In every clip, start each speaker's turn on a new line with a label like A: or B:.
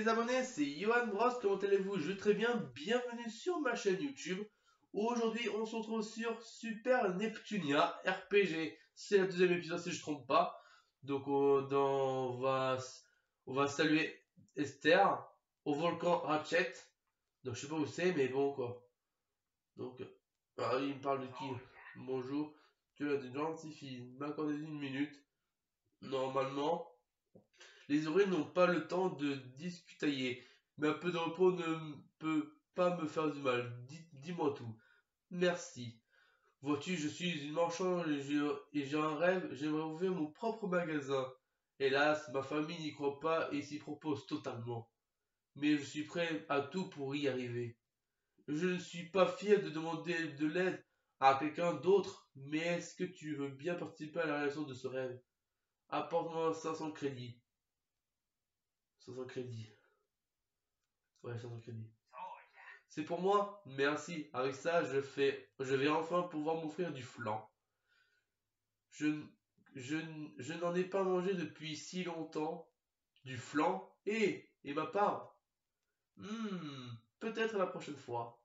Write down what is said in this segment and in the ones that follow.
A: les abonnés, c'est Johan Bros, comment allez-vous? Je vais très bien, bienvenue sur ma chaîne YouTube. Aujourd'hui on se retrouve sur Super Neptunia RPG. C'est le deuxième épisode si je ne trompe pas. Donc on va saluer Esther au volcan Ratchet. Donc je sais pas où c'est mais bon quoi. Donc il me parle de qui? Bonjour, tu as des gentils filles, m'accordez une minute. Normalement, les oreilles n'ont pas le temps de discutailler, mais un peu de repos ne peut pas me faire du mal. Dis-moi tout. Merci. Vois-tu, je suis une marchande et j'ai un rêve, j'aimerais ouvrir mon propre magasin. Hélas, ma famille n'y croit pas et s'y propose totalement. Mais je suis prêt à tout pour y arriver. Je ne suis pas fier de demander de l'aide à quelqu'un d'autre, mais est-ce que tu veux bien participer à la réalisation de ce rêve? Apporte-moi 500 crédits. 500 crédits. Ouais, 500 crédits. C'est pour moi? Merci. Avec ça, je vais enfin pouvoir m'offrir du flan. Je, je, je n'en ai pas mangé depuis si longtemps. Du flan? Et ma part? Peut-être la prochaine fois.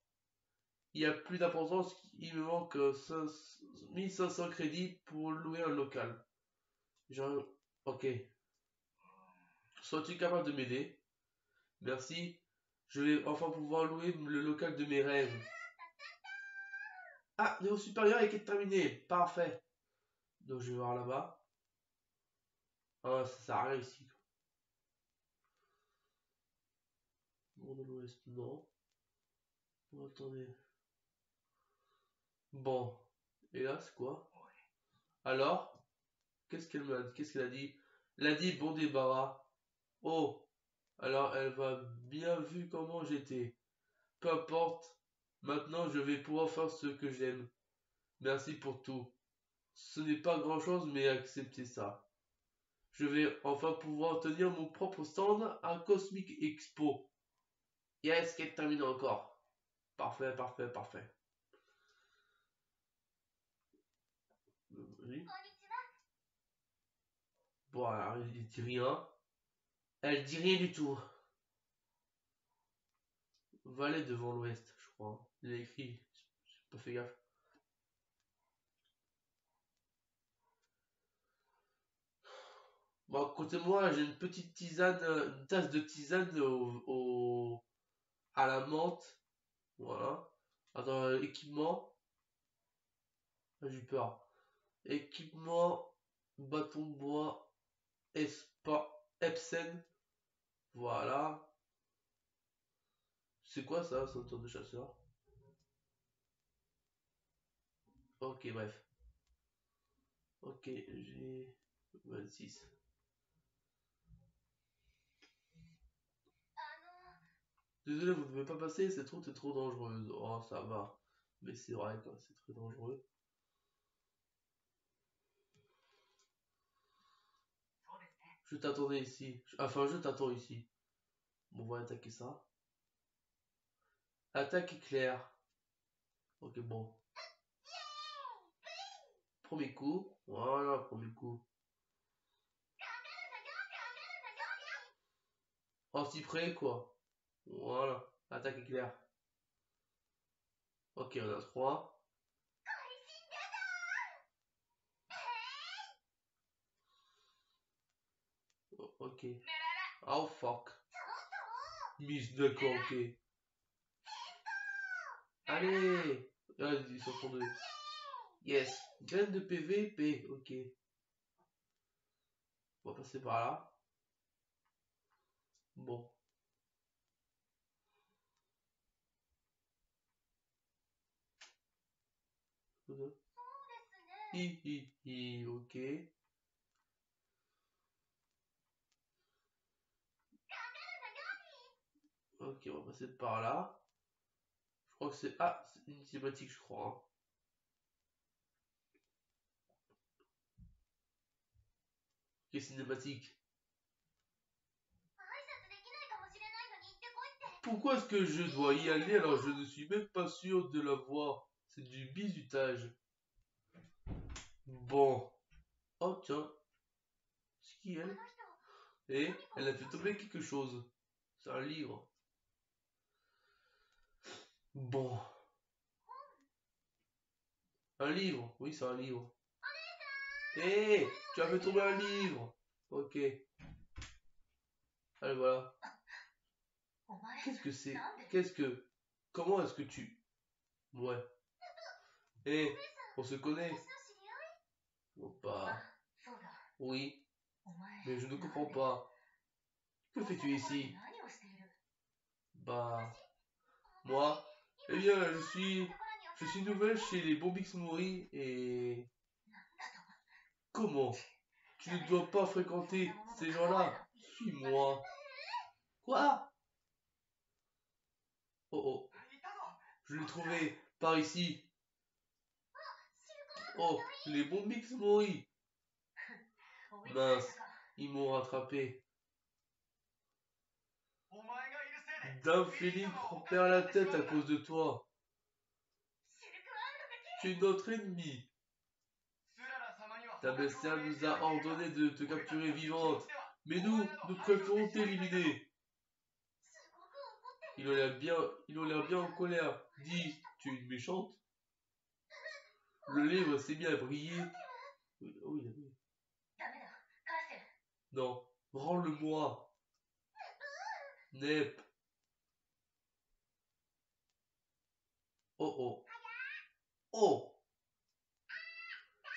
A: Il y a plus d'importance, il me manque 1500 crédits pour louer un local. Genre, ok. Sois-tu capable de m'aider? Merci. Je vais enfin pouvoir louer le local de mes rêves. Ah, niveau supérieur est terminé. Parfait. Donc je vais voir là-bas. Ah, ça sert à rien ici. Monde de l'Ouest, non. Oh, attendez. Bon. Et là, c'est quoi? Alors? Qu'est-ce qu'elle a dit? Elle a dit bon débarras. Oh. Alors elle va bien vu comment j'étais. Peu importe. Maintenant, je vais pouvoir faire ce que j'aime. Merci pour tout. Ce n'est pas grand-chose, mais acceptez ça. Je vais enfin pouvoir tenir mon propre stand à Cosmic Expo. Yes, qu'elle termine encore. Parfait, parfait, parfait. Oui. Bon, alors, il dit rien. Elle dit rien du tout. Vallée devant l'ouest, je crois. Il a écrit. J'ai pas fait gaffe. Bon, à côté de moi, j'ai une petite tisane, une tasse de tisane à la menthe. Voilà. Attends, équipement. Ah, j'ai eu peur. Équipement, bâton de bois, Epsen. Voilà. C'est quoi ça, c'est un tour de chasseur? Ok, bref. Ok, j'ai 26. Désolé, vous ne pouvez pas passer, cette route est trop dangereuse. Oh, ça va. Mais c'est vrai, quoi, c'est très dangereux. Je t'attendais ici. Enfin, je t'attends ici. Bon, on va attaquer ça. Attaque éclair. Ok, bon. Premier coup. Voilà, premier coup. En si près, quoi. Voilà. Attaque éclair. Ok, on a 3. Ok. Oh, fuck. Miss, d'accord, ok. Allez. Ah, ils sont pour 2. Yes. Graine de PVP. Ok. On va passer par là. Bon. Ok. Ok, on va passer par là. Je crois que c'est... Ah, c'est une cinématique, je crois. Hein. Ok, cinématique. Pourquoi est-ce que je dois y aller alors je ne suis même pas sûr de la voir? C'est du bizutage. Bon. Oh, tiens. C'est qui elle? Et elle a fait tomber quelque chose. C'est un livre. Bon. Un livre. Oui, c'est un livre. Hé, tu as fait tomber un livre. Ok. Allez, voilà. Qu'est-ce que c'est? Comment est-ce que tu... Ouais. Hé, on se connaît. Oh, bah... Oui, mais je ne comprends pas. Que fais-tu ici? Bah... Moi? Eh bien, Je suis nouvelle chez les Bombix Mori et... Comment? Tu ne dois pas fréquenter ces gens-là. Suis-moi. Quoi? Oh oh. Je l'ai trouvé par ici. Oh, les Bombix Mori. Mince, ils m'ont rattrapé. Dame Philippe perd la tête à cause de toi. Tu es notre ennemi. Ta bestiale nous a ordonné de te capturer vivante. Mais nous préférons t'éliminer. Il a l'air bien en colère. Dis, tu es une méchante? Le livre s'est mis à briller. Oui, oh, il a brillé. Non, rends-le-moi. Nep. Oh oh. Oh!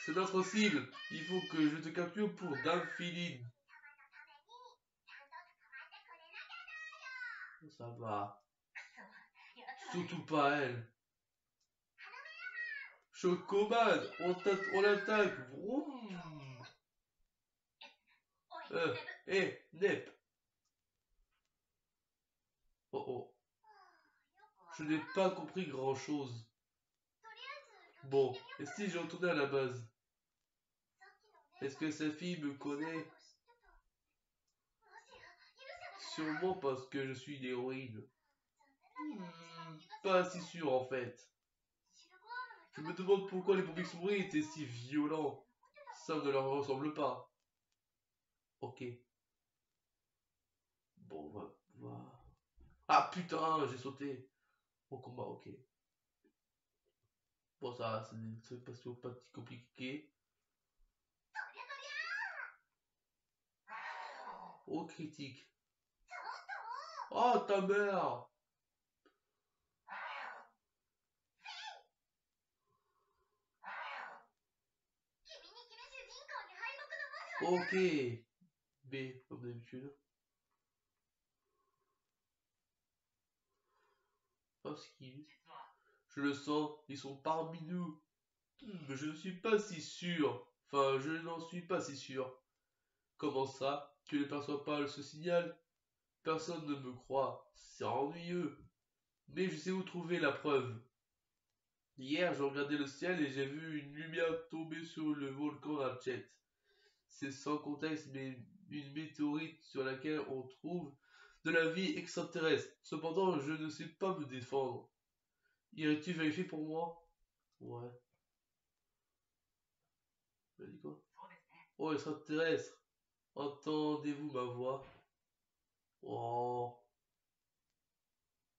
A: C'est notre cible. Il faut que je te capture pour Dame Philine. Ça va. Surtout pas elle. Chocobad, on l'attaque. Vroom. Nep. Oh oh. Je n'ai pas compris grand-chose. Bon, et si je retournais à la base? Est-ce que cette fille me connaît? Sûrement parce que je suis une héroïne. Pas si sûr en fait. Je me demande pourquoi les Bombix Mori étaient si violents. Ça ne leur ressemble pas. Ok. Bon, va. Ah putain, j'ai sauté. Au combat, ok. Bon, ça, c'est pas si compliqué. Oh, critique. Oh, ta mère. Ok. B, comme d'habitude. Husky. Je le sens, ils sont parmi nous. Mais je ne suis pas si sûr. Enfin, je n'en suis pas si sûr. Comment ça? Tu ne perçois pas ce signal? Personne ne me croit. C'est ennuyeux. Mais je sais où trouver la preuve. Hier, je regardais le ciel et j'ai vu une lumière tomber sur le volcan Ratchet. C'est sans contexte, mais une météorite sur laquelle on trouve de la vie extraterrestre. Cependant, je ne sais pas me défendre. Irais-tu vérifier pour moi? Ouais. Il a dit quoi? Oh, extraterrestre. Entendez-vous ma voix? Oh.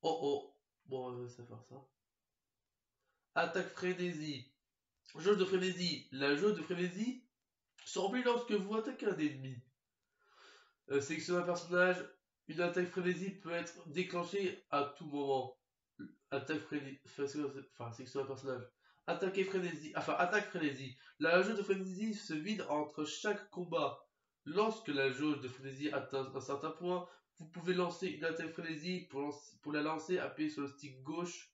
A: Oh oh. Bon, on va essayer de faire ça. Attaque frénésie. Jeu de frénésie. La jeu de frénésie se remplit lorsque vous attaquez un ennemi. Sélectionnez un personnage. Une attaque frénésie peut être déclenchée à tout moment. Attaque frénésie. Enfin, sélectionnez un personnage. Attaquer frénésie. Enfin, attaque frénésie. La jauge de frénésie se vide entre chaque combat. Lorsque la jauge de frénésie atteint un certain point, vous pouvez lancer une attaque frénésie. Pour la lancer, appuyez sur le stick gauche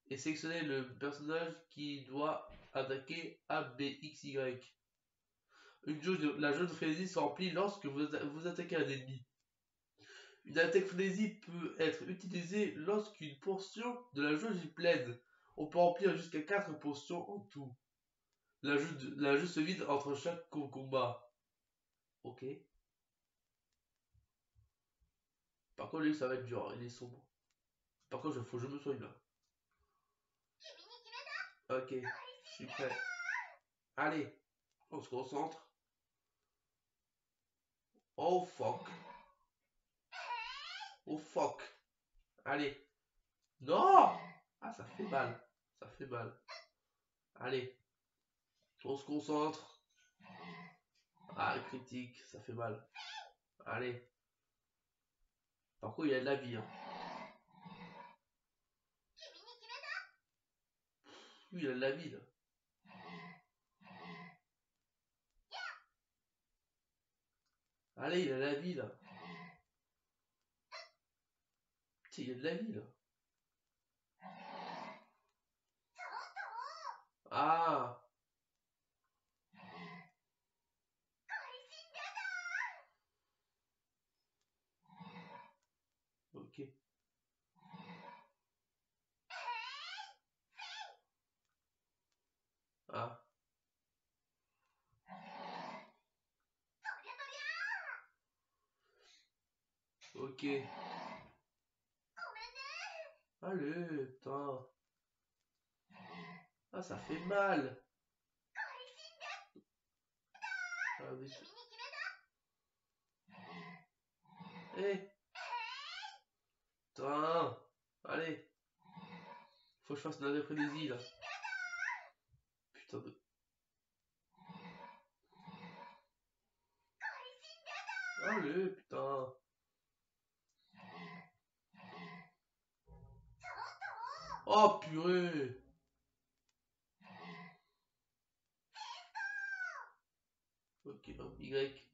A: et sélectionnez le personnage qui doit attaquer A, B, X, Y. La jauge de frénésie se remplit lorsque vous attaquez un ennemi. Une attaque frénésie peut être utilisée lorsqu'une portion de la jauge est pleine. On peut remplir jusqu'à 4 portions en tout. La jauge se vide entre chaque combat. Ok. Par contre, lui, ça va être dur, il est sombre. Par contre, faut que je me soigne là. Ok, je suis prêt. Allez, on se concentre. Oh fuck. Oh fuck. Allez. Non. Ah, ça fait mal. Ça fait mal. Allez. On se concentre. Ah, critique, ça fait mal. Allez. Par contre, il y a de la vie. Hein. Lui, il a de la vie, là. Allez, il a de la vie, là. Tiens, il y a de la vie, là. Ah. Ok. Ah. Ok. Allez, putain. Ah, ça fait mal. Ah, oui. Eh. Putain. Allez. Faut que je fasse une frénésie, là. Putain de... Allez, putain. Oh, purée. Ok, donc Y.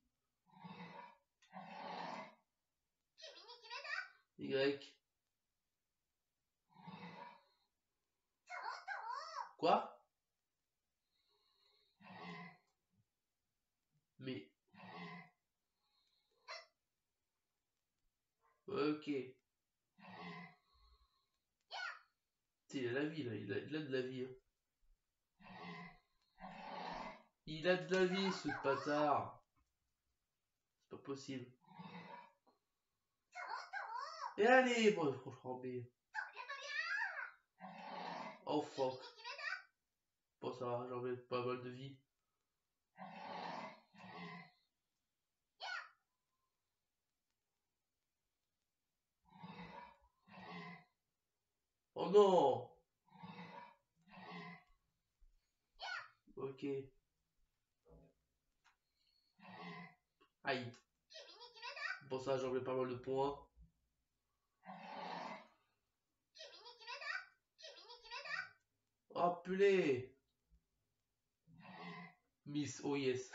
A: Y. Quoi? Mais... Ok. Il a la vie, là. Il a de la vie. Hein. Il a de la vie, ce bâtard. C'est pas possible. Et allez, bon, franchement, mais... Oh, fuck. Bon, ça va, j'en mets pas mal de vie. Oh non. Ok. Aïe. Bon, ça, j'en mets pas mal de points. Oh, purée. Miss, oh yes.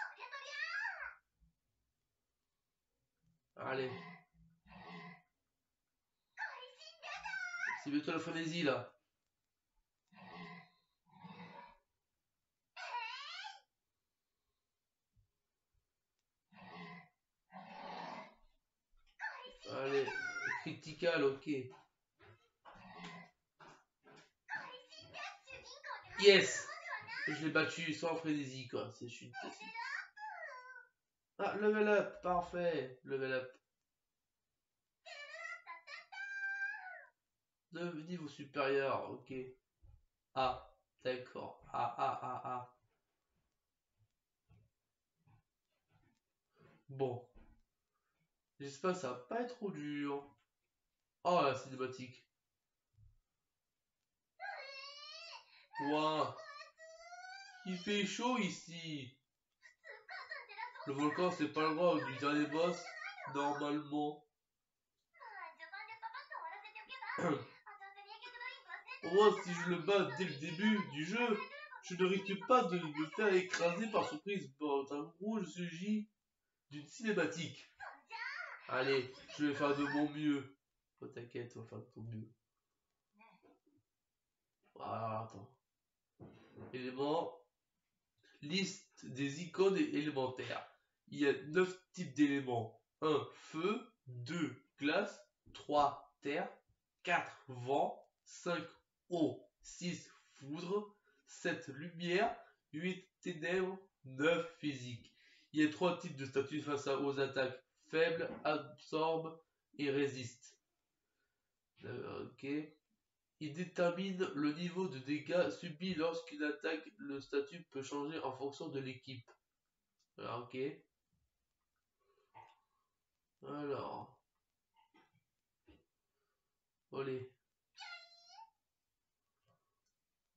A: Allez. C'est bientôt la frénésie, là. Allez. Critical, ok. Yes. Je l'ai battu sans frénésie, quoi. C'est chute. Ah, level up. Parfait. Level up. De niveau supérieur, ok. Ah, d'accord. Ah. Bon. J'espère que ça va pas être trop dur. Oh, la cinématique. Ouah. Il fait chaud ici. Le volcan, c'est pas le droit du dernier boss. Normalement. Au moins, si je le bats dès le début du jeu, je ne risque pas de me faire écraser par surprise par un rouge sujet d'une cinématique. Allez, je vais faire de mon mieux. Oh, t'inquiète, on va faire de ton mieux. Voilà, attends. Éléments. Liste des icônes élémentaires. Il y a 9 types d'éléments. 1. Feu. 2. Glace. 3. Terre. 4. Vent. 5. Eau. 6. Foudre. 7. Lumière. 8. Ténèbres. 9. Physique. Il y a 3 types de statuts face aux attaques. Faible, absorbe et résiste. Ok. Il détermine le niveau de dégâts subis lorsqu'une attaque. Le statut peut changer en fonction de l'équipe. Ah, ok. Alors. Allez.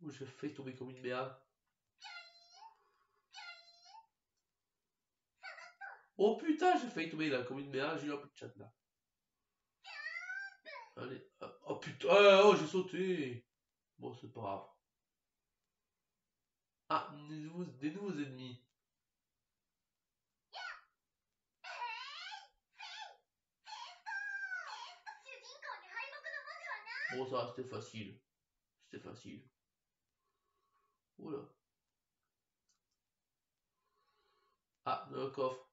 A: Où je fais tomber comme une merde. Oh putain, j'ai failli tomber là comme une merde. J'ai eu un peu de chat là. Allez. Oh putain. Oh, j'ai sauté. Bon, c'est pas grave. Ah, des nouveaux ennemis. Bon, ça, c'était facile. C'était facile. Oula. Ah, un coffre.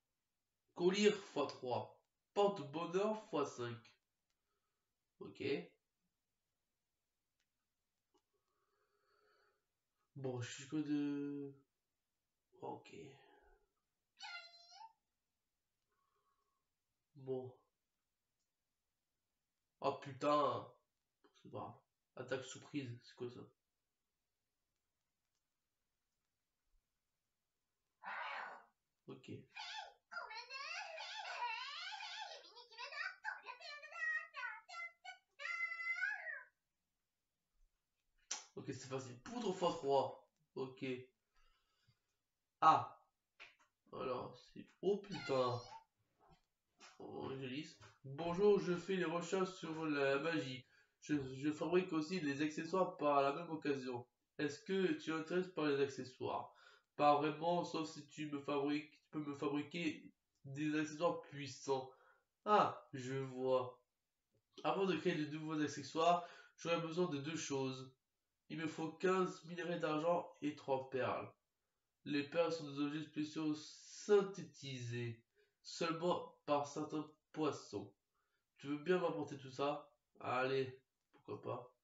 A: Collier x3. Porte-bonheur x5. Ok. Bon, je suis que de... Ok. Bon. Oh putain. C'est pas grave. Attaque surprise, c'est quoi ça? Ok. Ok, c'est facile. Poudre x3. Ok. Ah. Alors, c'est... Oh putain. Oh, je lise. Bonjour, je fais les recherches sur la magie. Je fabrique aussi des accessoires par la même occasion. Est-ce que tu es intéressé par les accessoires? Pas vraiment, sauf si tu peux me fabriquer des accessoires puissants. Ah, je vois. Avant de créer de nouveaux accessoires, j'aurais besoin de deux choses. Il me faut 15 minerais d'argent et 3 perles. Les perles sont des objets spéciaux synthétisés seulement par certains poissons. Tu veux bien m'apporter tout ça? Allez, pourquoi pas.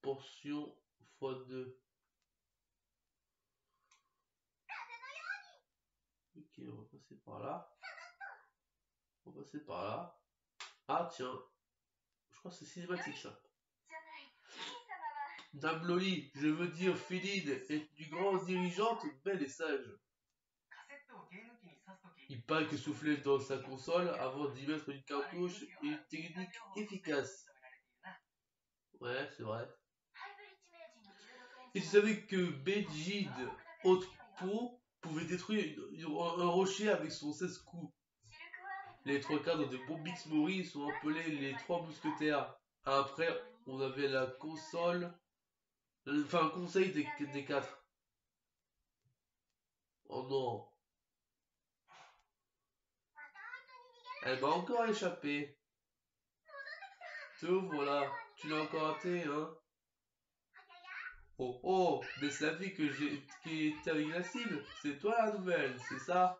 A: Portion x2. Ok, on va passer par là. On va passer par là. Ah tiens, je crois que c'est cinématique ça. Dame Loli, je veux dire Philide, est une grande dirigeante, belle et sage. Il paraît que souffler dans sa console avant d'y mettre une cartouche est une technique efficace. Ouais, c'est vrai. Et tu savais que Begid, autre pot, pouvait détruire un rocher avec son 16 coups. Les trois cadres de Bombix Mori sont appelés les trois mousquetaires. Après, on avait la console, enfin, le conseil des quatre. Oh non, elle m'a encore échappé. Te voilà, tu l'as encore raté, hein? Oh oh, mais c'est la fille qui était avec la cible. C'est toi la nouvelle, c'est ça?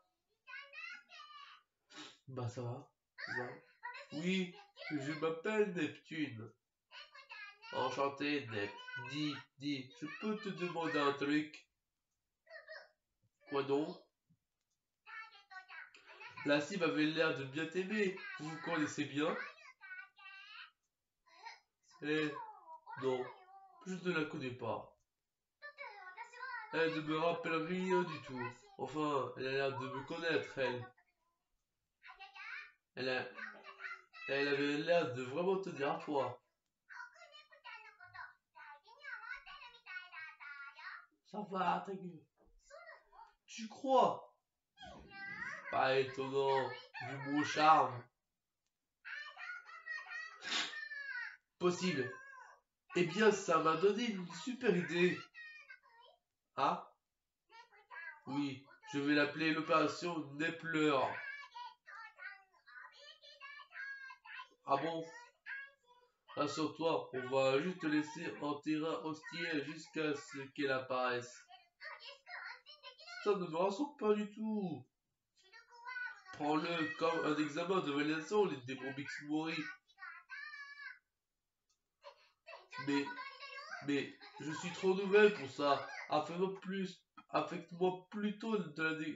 A: Bah ça va. Ça va. Oui, je m'appelle Neptune. Enchanté, Nep. Dis, je peux te demander un truc? Quoi donc? La cible avait l'air de bien t'aimer. Vous vous connaissez bien? Eh, non, je ne la connais pas. Elle ne me rappelle rien du tout. Enfin, elle a l'air de me connaître, elle. Elle, a- Elle avait l'air de vraiment tenir à toi. Ça va, ta gueule. Tu crois? Pas étonnant, vu mon charme. Possible. Eh bien, ça m'a donné une super idée. Ah? Oui, je vais l'appeler l'opération Nepler. Ah bon? Rassure-toi, on va juste te laisser en terrain hostile jusqu'à ce qu'elle apparaisse. Ça ne me rassure pas du tout. Prends-le comme un examen de validation, les démons Mori. Mais, mais, je suis trop nouvelle pour ça. Affecte-moi plutôt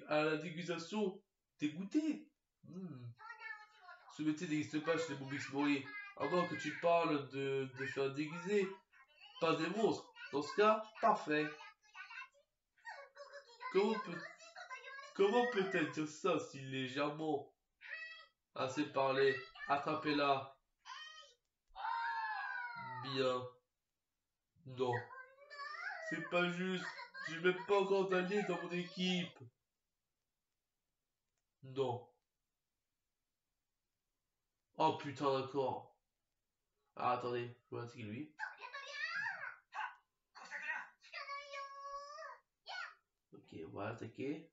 A: à la dégustation dégoûtée. Ce métier n'existe pas chez les Boubix Mori. À moins que tu parles de faire déguiser, pas des monstres. Dans ce cas, parfait. Comment peut, comment peut-elle dire ça si légèrement? Assez parlé, attrapez-la. Bien. Non. C'est pas juste. J'ai même pas encore d'alliés dans mon équipe. Non. Oh putain, d'accord. Ah, attendez, je vais attaquer lui. Ok, on va attaquer.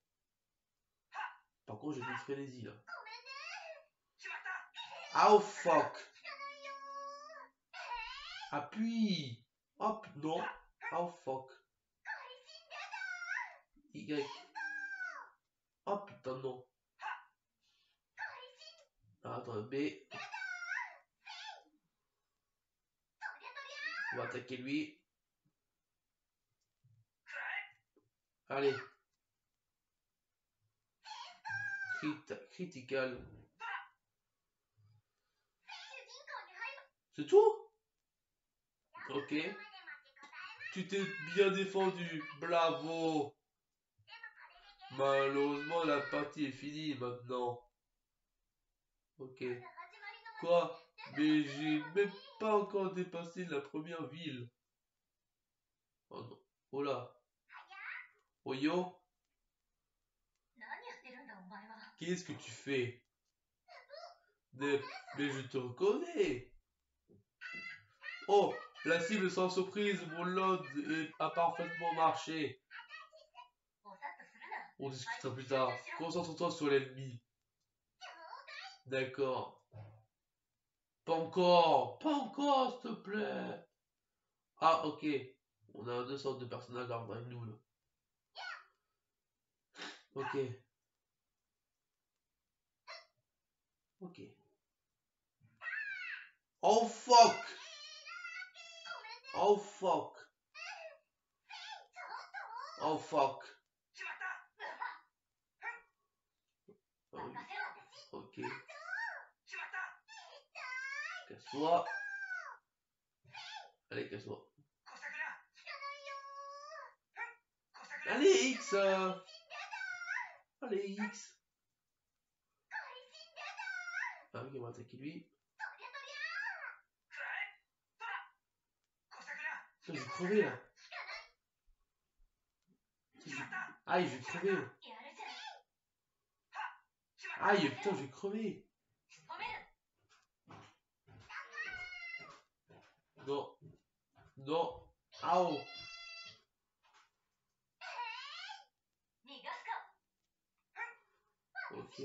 A: Par contre, j'ai une frénésie là. Oh fuck. Appuie. Hop, non. Oh fuck. Y. Oh putain, non. Ah, attends, B. On va attaquer lui. Allez. Critical. C'est tout? Ok. Tu t'es bien défendu. Bravo. Malheureusement, la partie est finie maintenant. Ok. Quoi? Mais j'ai même pas encore dépassé la première ville. Oh non. Oh là. Oh yo. Qu'est-ce que tu fais? Mais je te reconnais. Oh, la cible sans surprise, mon load a parfaitement marché. On discutera plus tard. Concentre-toi sur l'ennemi. D'accord. Pas encore. Pas encore, s'il te plaît. Ah, ok. On a deux sortes de personnages avec nous, là. Ok. Ok. Oh, fuck. Oh, fuck. Oh, fuck. Ok. Casse-toi. Allez, casse-toi. Allez, X. Allez, X. Ah, ok, on va attaquer lui. Putain, je vais crever là. Aïe, je vais crever. Aïe, putain, je vais crever. Non. Non. Aouh. Ok.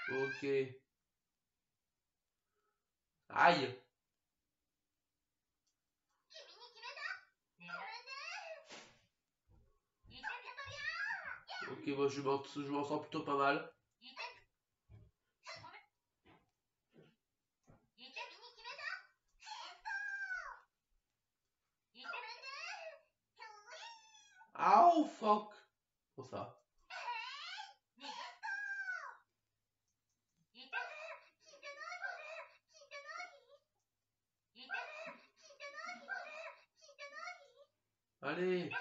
A: Ok. Aïe. Ok, moi je m'en sens plutôt pas mal. Oh fuck. Pour ça. Allez.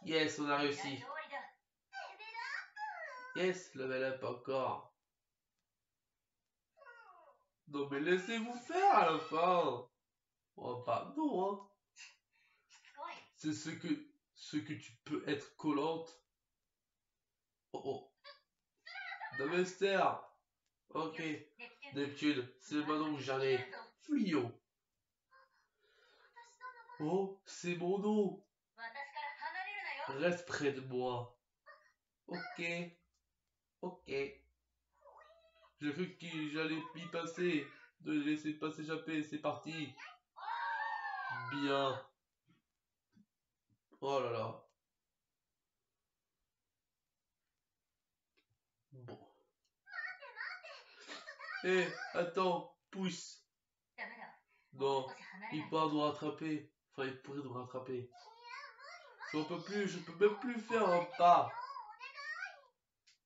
A: Yes, on a réussi. Yes, level up encore. Non mais laissez-vous faire à la fin. Oh bah non hein. C'est ce que tu peux être collante. Oh oh. Domester. Ok. Neptune, c'est maintenant où j'en ai. Fuyons. Oh, c'est mon nom. Reste près de moi. Ok. Ok. J'ai cru que j'allais y passer. De laisser pas s'échapper. C'est parti. Bien. Oh là là. Bon. Eh, attends. Pousse. Non. Il pourra nous rattraper. Enfin, il pourrait nous rattraper. J'en peux plus. Je peux même plus faire un pas.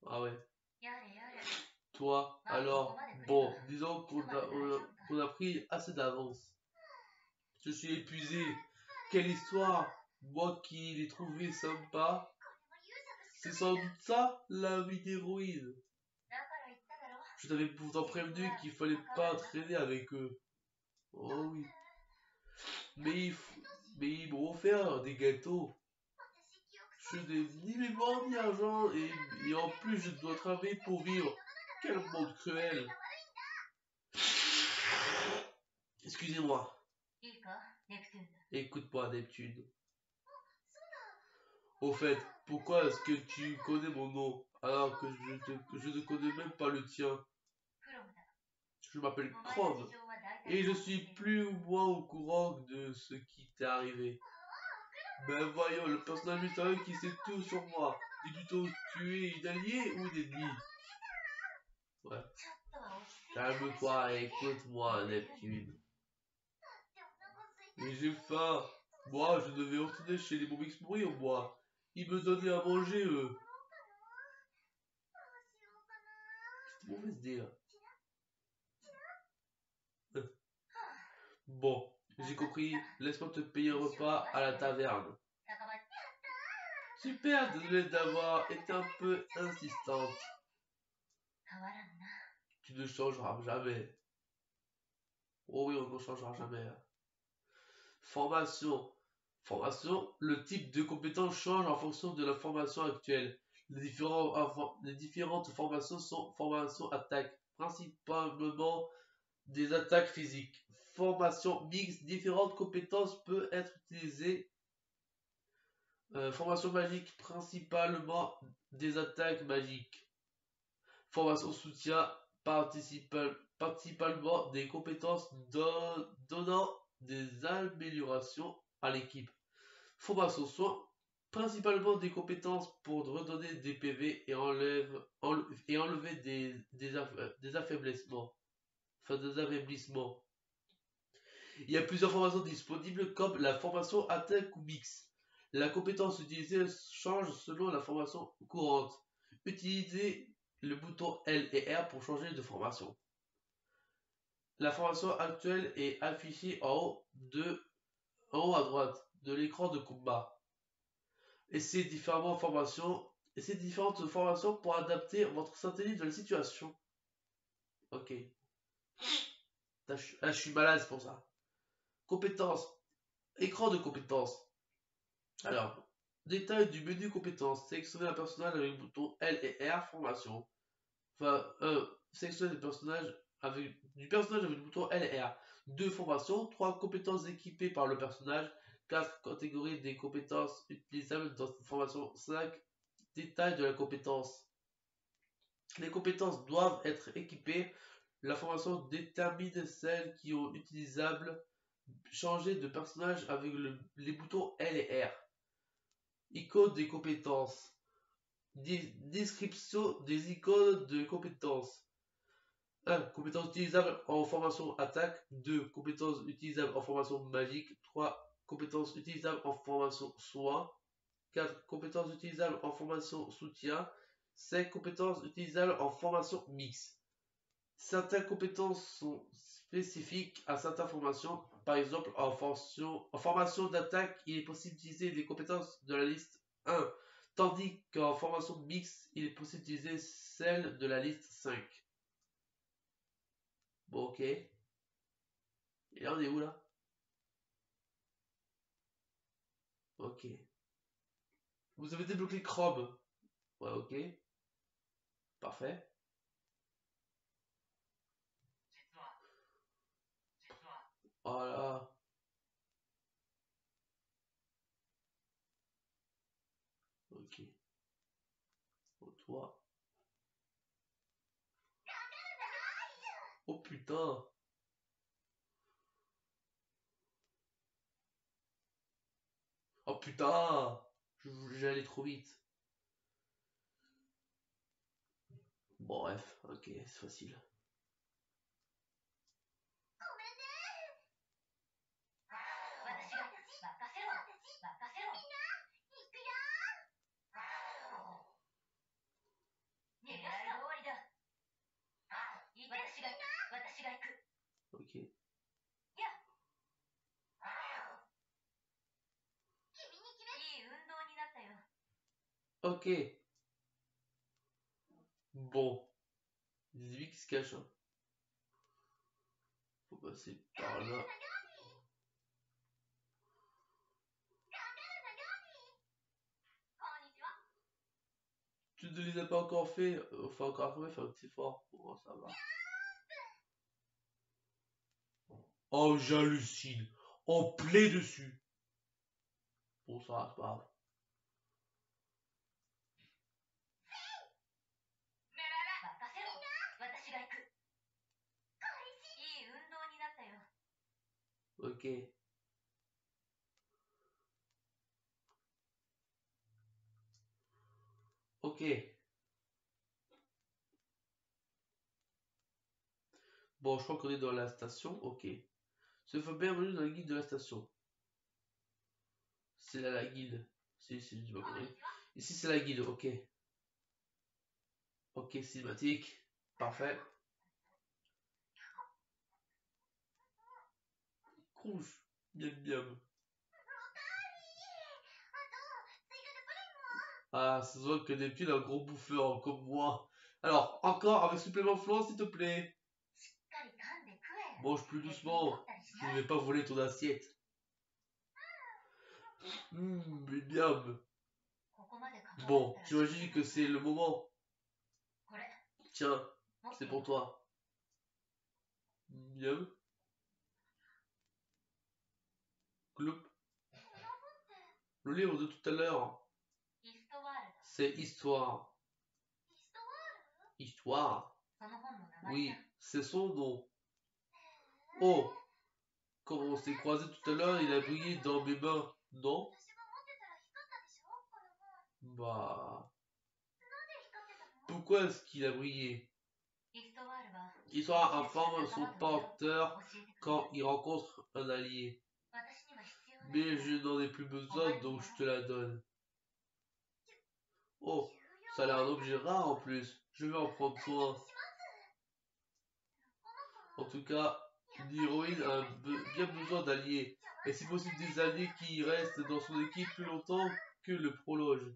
A: Ah ouais. Toi, alors, bon, disons qu'on a pris assez d'avance. Je suis épuisé. Quelle histoire. Moi qui l'ai trouvé sympa, C'est sans doute ça, la vie d'héroïne. Je t'avais pourtant prévenu qu'il fallait pas traîner avec eux. Oh oui. Mais ils m'ont offert des gâteaux. Je n'ai ni mémoire ni argent et en plus je dois travailler pour vivre. Quel monde cruel. Excusez-moi. Écoute-moi, Neptune. Au fait, pourquoi est-ce que tu connais mon nom alors que je ne connais même pas le tien? Je m'appelle Chrome et je suis plus ou moins au courant de ce qui t'est arrivé. Ben voyons, le personnage mystérieux qui sait tout sur moi. Dis plutôt, tu es une alliée ou une ennemie? Ouais. Calme-toi et écoute-moi, Neptune. Mais j'ai faim. Moi, je devais retourner chez les Bombix mourir, moi. Ils me donnaient à manger, eux. C'est une mauvaise idée, là. Bon, j'ai compris. Laisse-moi te payer un repas à la taverne. Super, désolé d'avoir été un peu insistante. Tu ne changeras jamais. Oh oui, on ne changera jamais. Hein. Formation. Formation, le type de compétence change en fonction de la formation actuelle. Les différentes formations sont formation attaque, principalement des attaques physiques. Formation mixte, différentes compétences peuvent être utilisées. Formation magique, principalement des attaques magiques. Formation soutien, principalement des compétences donnant des améliorations à l'équipe. Formation soin, principalement des compétences pour redonner des PV et enlever des affaiblissements. Enfin, des affaiblissements. Il y a plusieurs formations disponibles comme la formation attaque ou mix. La compétence utilisée change selon la formation courante. Utilisez le bouton L et R pour changer de formation. La formation actuelle est affichée en haut à droite de l'écran de combat. Et ces différentes formations pour adapter votre stratégie de la situation. Ok. Je suis malade pour ça. Compétences. Écran de compétences. Alors, détail du menu compétences. Sélectionnez un personnage avec le bouton L et R, formation. Enfin, sélectionnez du personnage avec le bouton L et R. 2 formations, 3 compétences équipées par le personnage, 4 catégories des compétences utilisables dans cette formation, 5 détails de la compétence. Les compétences doivent être équipées. La formation détermine celles qui sont utilisables. Changer de personnage avec les boutons L et R. Icône des compétences. Description des icônes de compétences. 1. Compétences utilisables en formation attaque. 2. Compétences utilisables en formation magique. 3. Compétences utilisables en formation soin. 4. Compétences utilisables en formation soutien. 5. Compétences utilisables en formation mixte. Certaines compétences sont spécifiques à certaines formations. Par exemple, en formation d'attaque, il est possible d'utiliser les compétences de la liste 1. Tandis qu'en formation mixte, il est possible d'utiliser celles de la liste 5. Bon, ok. Et là, on est où, là? Ok. Vous avez débloqué Chrome. Ouais, ok. Parfait. Voilà. Ok. Oh, toi. Oh, putain. Oh, putain. J'allais trop vite. Bon, bref. Ok, c'est facile. Ok. Ok. Bon. Des ennemis qui se cachent. Hein. Faut passer par là. Tu ne les as pas encore fait. Enfin, encore après, faire un petit effort. Bon, ça va. Oh, j'hallucine. On plaît dessus. Bon, ça va, c'est pas grave. Ok. Ok. Bon, je crois qu'on est dans la station. Ok. Se fait bienvenue dans la guilde de la station. C'est là la guilde. Si, je dis pas connerie. Ici, c'est la guilde. Ok. Ok, cinématique. Parfait. Couche. Bien, bien. Ah, ça se voit que d'habitude un gros bouffeur comme moi. Alors, encore avec supplément flan, s'il te plaît. Mange plus doucement. Je ne vais pas voler ton assiette. Bien. Bon, j'imagine que c'est le moment. Tiens, c'est pour toi. Bien. Gloup. Le livre de tout à l'heure. C'est histoire. Histoire. Oui, c'est son nom. Oh, quand on s'est croisé tout à l'heure, il a brillé dans mes mains, non? Bah... Pourquoi est-ce qu'il a brillé? Histoire informe son porteur quand il rencontre un allié. Mais je n'en ai plus besoin, donc je te la donne. Oh, ça a l'air un objet rare en plus. Je vais en prendre soin. En tout cas, une héroïne a bien besoin d'alliés. Et c'est possible des alliés qui restent dans son équipe plus longtemps que le prologe.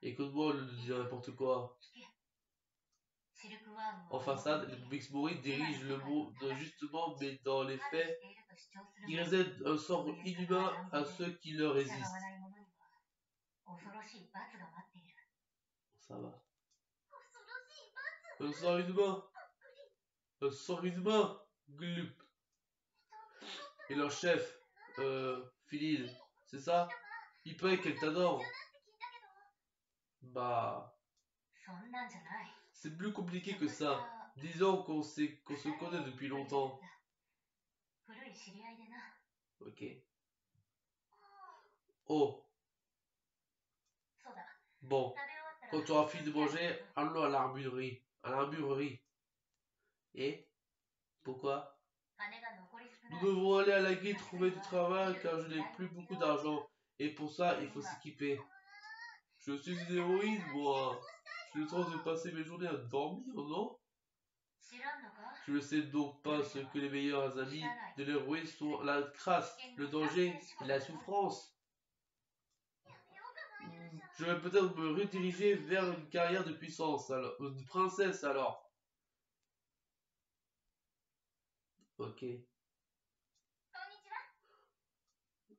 A: Écoute-moi, le dire n'importe quoi. En façade, les Bixbury dirigent le monde justement, mais dans les faits, ils réservent un sort inhumain à ceux qui leur résistent. Ça va. Un sort inhumain. Un sort inhumain. Glup. Et leur chef, Philil, c'est ça? Il paraît qu'elle t'adore. Bah... C'est plus compliqué que ça. Disons qu'on se connaît depuis longtemps. Ok. Oh. Bon. Quand tu auras fini de manger, allons à l'armurerie. À l'armurerie. Et? Pourquoi? Nous devons aller à la guilde trouver du travail car je n'ai plus beaucoup d'argent. Et pour ça, il faut s'équiper. Je suis une héroïne, moi. J'ai le temps de passer mes journées à dormir, non? Je ne sais donc pas ce que les meilleurs amis de l'héroïne sont la crasse, le danger et la souffrance. Je vais peut-être me rediriger vers une carrière de puissance, alors, de princesse alors. Ok.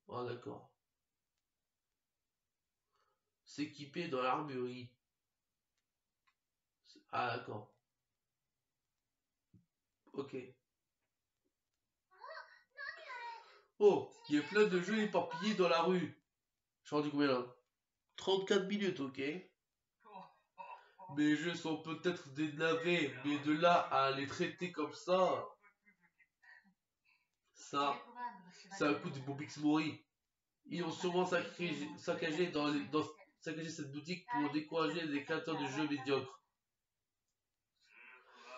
A: Oh d'accord. S'équiper dans l'armurerie. Ah d'accord. Ok. Oh, il y a plein de jeux éparpillés dans la rue. Je suis rendu combien là? 34 minutes, ok. Mes jeux sont peut-être des navets, mais de là à les traiter comme ça, c'est un coup de Bobix Mori. Ils ont sûrement saccagé saccagé cette boutique pour décourager les créateurs de jeux médiocres.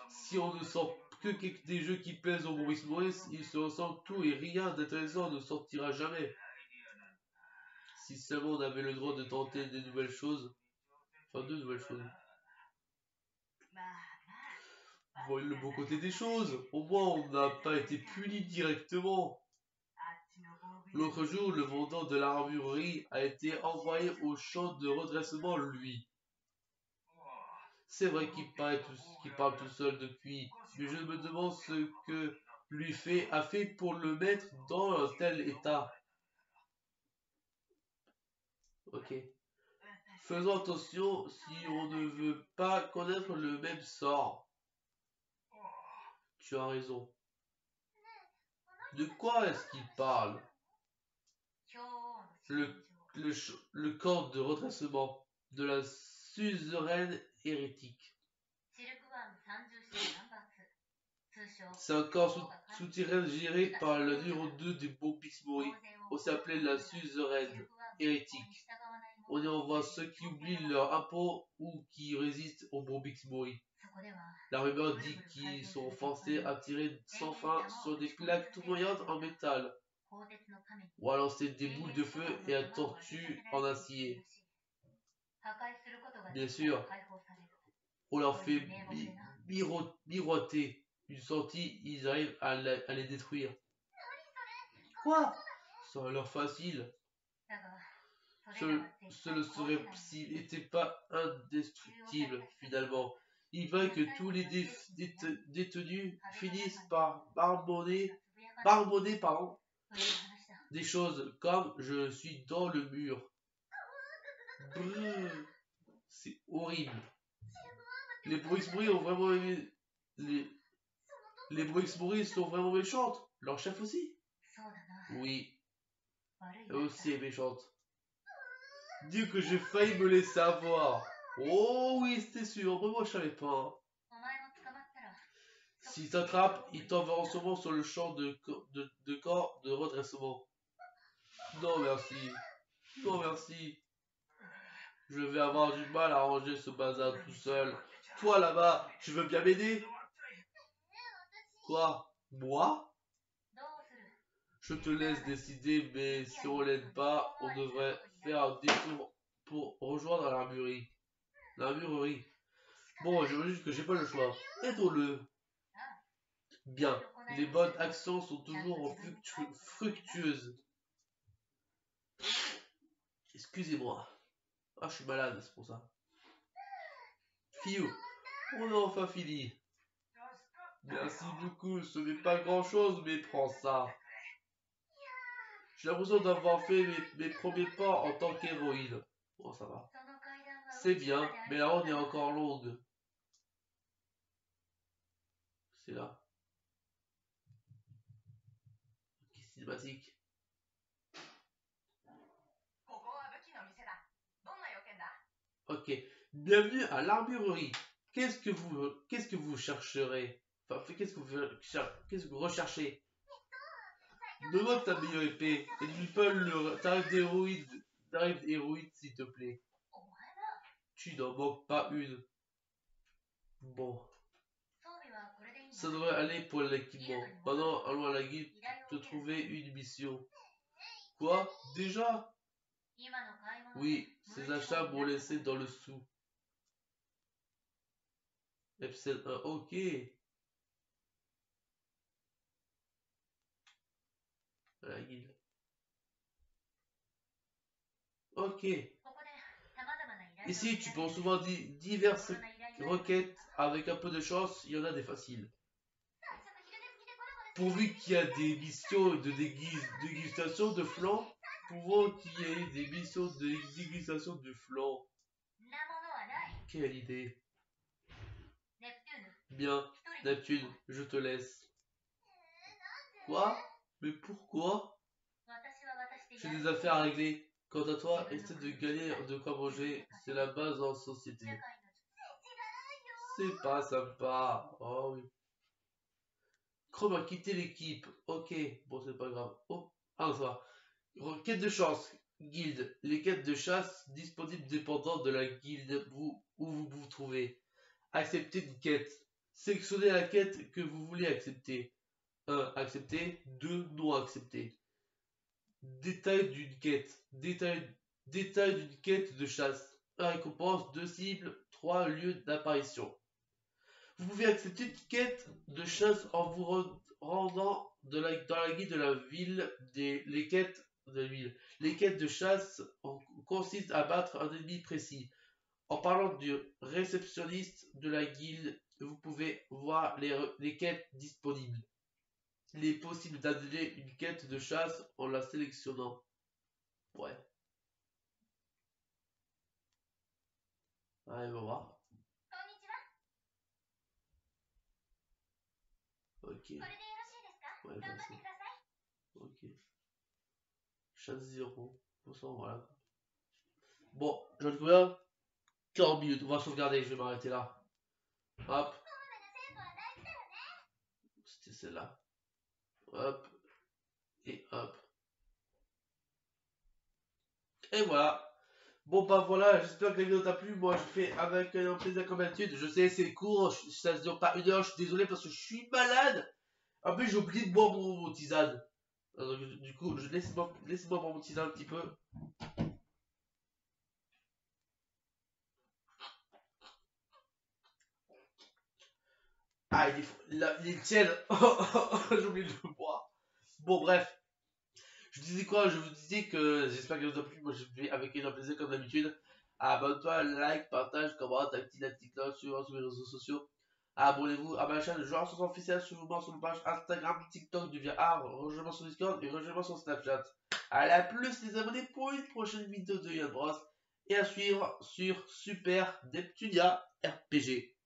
A: Si on ne sort que des jeux qui plaisent au Maurice Maurice, il se ressent tout et rien d'intéressant ne sortira jamais. Si seulement on avait le droit de tenter des nouvelles choses, enfin de nouvelles choses. Voyez le bon côté des choses, au moins on n'a pas été puni directement. L'autre jour, le vendeur de l'armurerie a été envoyé au champ de redressement, lui. C'est vrai qu'il parle tout seul depuis, mais je me demande ce que a fait pour le mettre dans un tel état. Ok. Faisons attention si on ne veut pas connaître le même sort. Tu as raison. De quoi est-ce qu'il parle? Le camp de redressement de la suzeraine hérétique. C'est un camp souterrain géré par le numéro 2 des Bobixmori, aussi appelé la suzeraine hérétique. On y envoie ceux qui oublient leur impôt ou qui résistent aux Bobixmori. La rumeur dit qu'ils sont forcés à tirer sans fin sur des plaques tournoyantes en métal, ou à lancer des boules de feu et à tortues en acier. Bien sûr, on leur fait miroiter une sortie, ils arrivent à les détruire. Quoi? Ça a l'air facile. Ce ne serait s'il n'était pas indestructible, finalement. Il veut que tous les détenus finissent par marmonner des choses comme je suis dans le mur. Brrr, c'est horrible. Les Bobixmori ont vraiment aimé. Les Bobixmori sont vraiment méchantes. Leur chef aussi? Oui, elle aussi est méchante. Dis que j'ai failli me laisser avoir. Oh oui, c'était sûr. Mais moi, je savais pas. S'ils t'attrapent, ils t'enverront sûrement sur le champ de camp de redressement. Non, merci. Non, merci. Je vais avoir du mal à ranger ce bazar tout seul. Toi, là-bas, tu veux bien m'aider? Quoi? Moi? Je te laisse décider, mais si on l'aide pas, on devrait faire un détour pour rejoindre l'armurerie. L'armurerie. Bon, je veux juste que j'ai pas le choix. Aidons-le. Bien. Les bonnes actions sont toujours fructueuses. Excusez-moi. Ah, je suis malade, c'est pour ça. Fiu, on a enfin fini. Merci beaucoup, ce n'est pas grand-chose, mais prends ça. J'ai l'impression d'avoir fait mes premiers pas en tant qu'héroïne. Bon, ça va. C'est bien, mais la route est encore longue. C'est là. Ok, cinématique. Ok. Bienvenue à l'armurerie. Qu'est-ce que vous chercherez? Enfin, qu'est-ce que vous recherchez? Donne-moi ta meilleure épée. Et n'oublie pas le tarif d'héroïne, s'il te plaît. Tu n'en manques pas une. Bon. Ça devrait aller pour l'équipement. Maintenant, allons à la guilde te trouver une mission. Quoi? Déjà? Oui, ces achats m'ont laissé dans le sou. Epsilon 1, ok. La guilde. Ok. Ici, tu prends souvent diverses requêtes. Avec un peu de chance, il y en a des faciles. Pourvu qu'il y a des missions de dégustation de flanc, pouvant qu'il y ait des missions de dégustation de flanc. Quelle idée. Bien, Neptune, je te laisse. Quoi? Mais pourquoi? J'ai des affaires à régler. Quant à toi, essaie de gagner de quoi manger. C'est la base en société. C'est pas sympa. Oh oui. Chrome a quitté l'équipe. Ok, bon, c'est pas grave. Oh, ah, ça va. Quête de chance. Guilde. Les quêtes de chasse disponibles dépendant de la guilde où vous trouvez. Acceptez une quête. Sélectionnez la quête que vous voulez accepter. 1. Accepter. 2. Non accepter. Détail d'une quête. Détail d'une quête de chasse. 1 récompense. 2 cibles. 3 lieux d'apparition. Vous pouvez accepter une quête de chasse en vous rendant dans la guilde de la ville les quêtes de la ville. Les quêtes de chasse consistent à battre un ennemi précis. En parlant du réceptionniste de la guilde, vous pouvez voir les quêtes disponibles. Il est possible d'annuler une quête de chasse en la sélectionnant. Ouais. Allez, on va voir. Ok. Ouais, vas-y. Ok. Chasse 0. Voilà. Bon, je vais combien 40 minutes. On va sauvegarder, je vais m'arrêter là. Hop. C'était celle-là. Hop. Et hop. Et voilà. Bon bah voilà, j'espère que la vidéo t'a plu. Moi je fais avec un plaisir comme d'habitude. Je sais c'est court, ça se dure pas 1 heure, je suis désolé parce que je suis malade. En plus j'ai oublié de boire mon tisane. Donc, du coup, laissez-moi boire mon tisane un petit peu. Ah, il est tiède. J'ai oublié de le boire. Bon bref. Je disais quoi? Je vous disais que j'espère que vous a plu. Moi, je vais avec énorme plaisir comme d'habitude. Abonne-toi, like, partage, commente, active la petite cloche sur les réseaux sociaux. Abonnez-vous à ma chaîne Joueur sans officiel, suivez-moi sur ma page Instagram, TikTok, devient art, rejoignez-moi sur Discord et rejoignez-moi sur Snapchat. Allez, à plus les abonnés pour une prochaine vidéo de Yann Bros. Et à suivre sur Super Neptunia RPG.